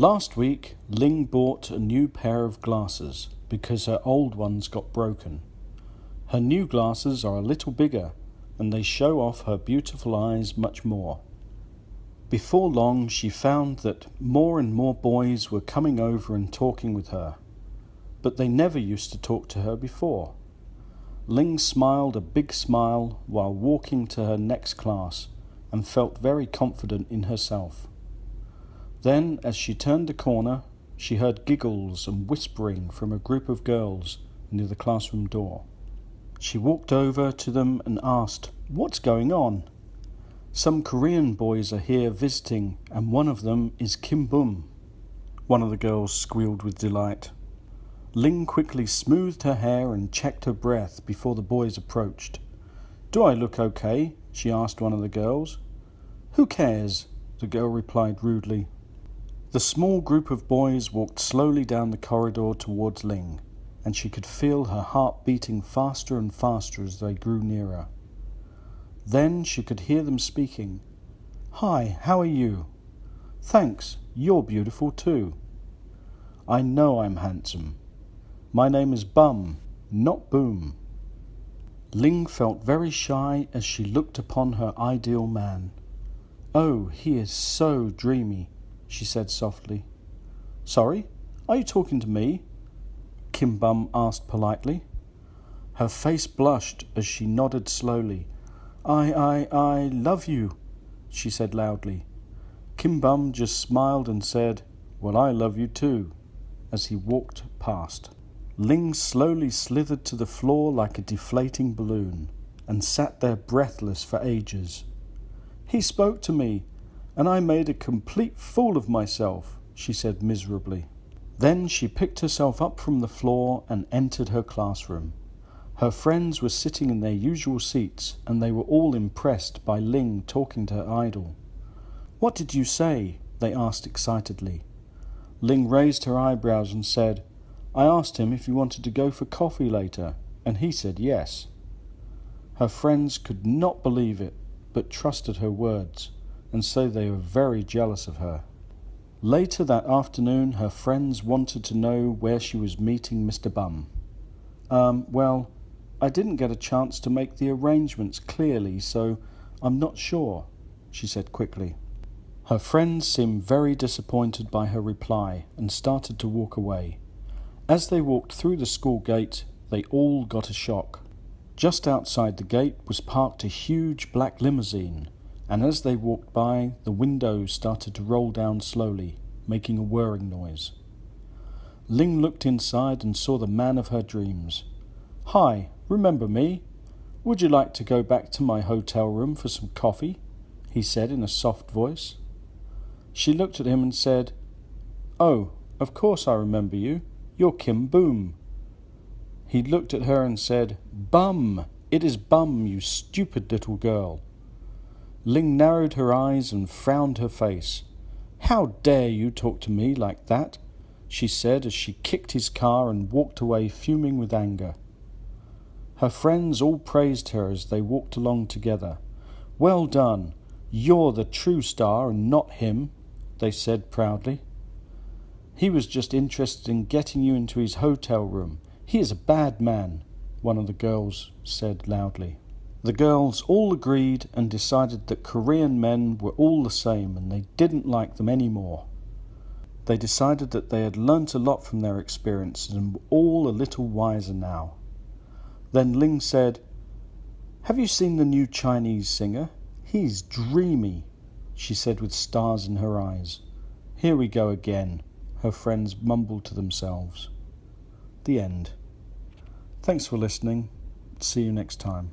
Last week, Ling bought a new pair of glasses because her old ones got broken. Her new glasses are a little bigger and they show off her beautiful eyes much more. Before long, she found that more and more boys were coming over and talking with her, but they never used to talk to her before. Ling smiled a big smile while walking to her next class and felt very confident in herself. Then, as she turned the corner, she heard giggles and whispering from a group of girls near the classroom door. She walked over to them and asked, "What's going on?" "Some Korean boys are here visiting, and one of them is Kim Bum," one of the girls squealed with delight. Ling quickly smoothed her hair and checked her breath before the boys approached. "Do I look okay?" she asked one of the girls. "Who cares?" the girl replied rudely. The small group of boys walked slowly down the corridor towards Ling, and she could feel her heart beating faster and faster as they grew nearer. Then she could hear them speaking. "Hi, how are you?" "Thanks, you're beautiful too." "I know I'm handsome. My name is Bum, not Boom." Ling felt very shy as she looked upon her ideal man. "Oh, he is so dreamy," she said softly. "Sorry, are you talking to me?" Kim Bum asked politely. Her face blushed as she nodded slowly. I love you," she said loudly. Kim Bum just smiled and said, "Well, I love you too," as he walked past. Ling slowly slithered to the floor like a deflating balloon and sat there breathless for ages. "He spoke to me, and I made a complete fool of myself," she said miserably. Then she picked herself up from the floor and entered her classroom. Her friends were sitting in their usual seats, and they were all impressed by Ling talking to her idol. "What did you say?" they asked excitedly. Ling raised her eyebrows and said, "I asked him if he wanted to go for coffee later, and he said yes." Her friends could not believe it, but trusted her words, and so they were very jealous of her. Later that afternoon, her friends wanted to know where she was meeting Mr. Bum. Well, I didn't get a chance to make the arrangements clearly, so I'm not sure," she said quickly. Her friends seemed very disappointed by her reply and started to walk away. As they walked through the school gate, they all got a shock. Just outside the gate was parked a huge black limousine, and as they walked by, the windows started to roll down slowly, making a whirring noise. Ling looked inside and saw the man of her dreams. "Hi, remember me? Would you like to go back to my hotel room for some coffee?" he said in a soft voice. She looked at him and said, "Oh, of course I remember you. You're Kim Boom." He looked at her and said, "Bum! It is Bum, you stupid little girl." Ling narrowed her eyes and frowned her face. "How dare you talk to me like that?" she said as she kicked his car and walked away fuming with anger. Her friends all praised her as they walked along together. "Well done, you're the true star and not him," they said proudly. "He was just interested in getting you into his hotel room. He is a bad man," one of the girls said loudly. The girls all agreed and decided that Korean men were all the same and they didn't like them anymore. They decided that they had learnt a lot from their experiences and were all a little wiser now. Then Ling said, "Have you seen the new Chinese singer? He's dreamy," she said with stars in her eyes. "Here we go again," her friends mumbled to themselves. The end. Thanks for listening. See you next time.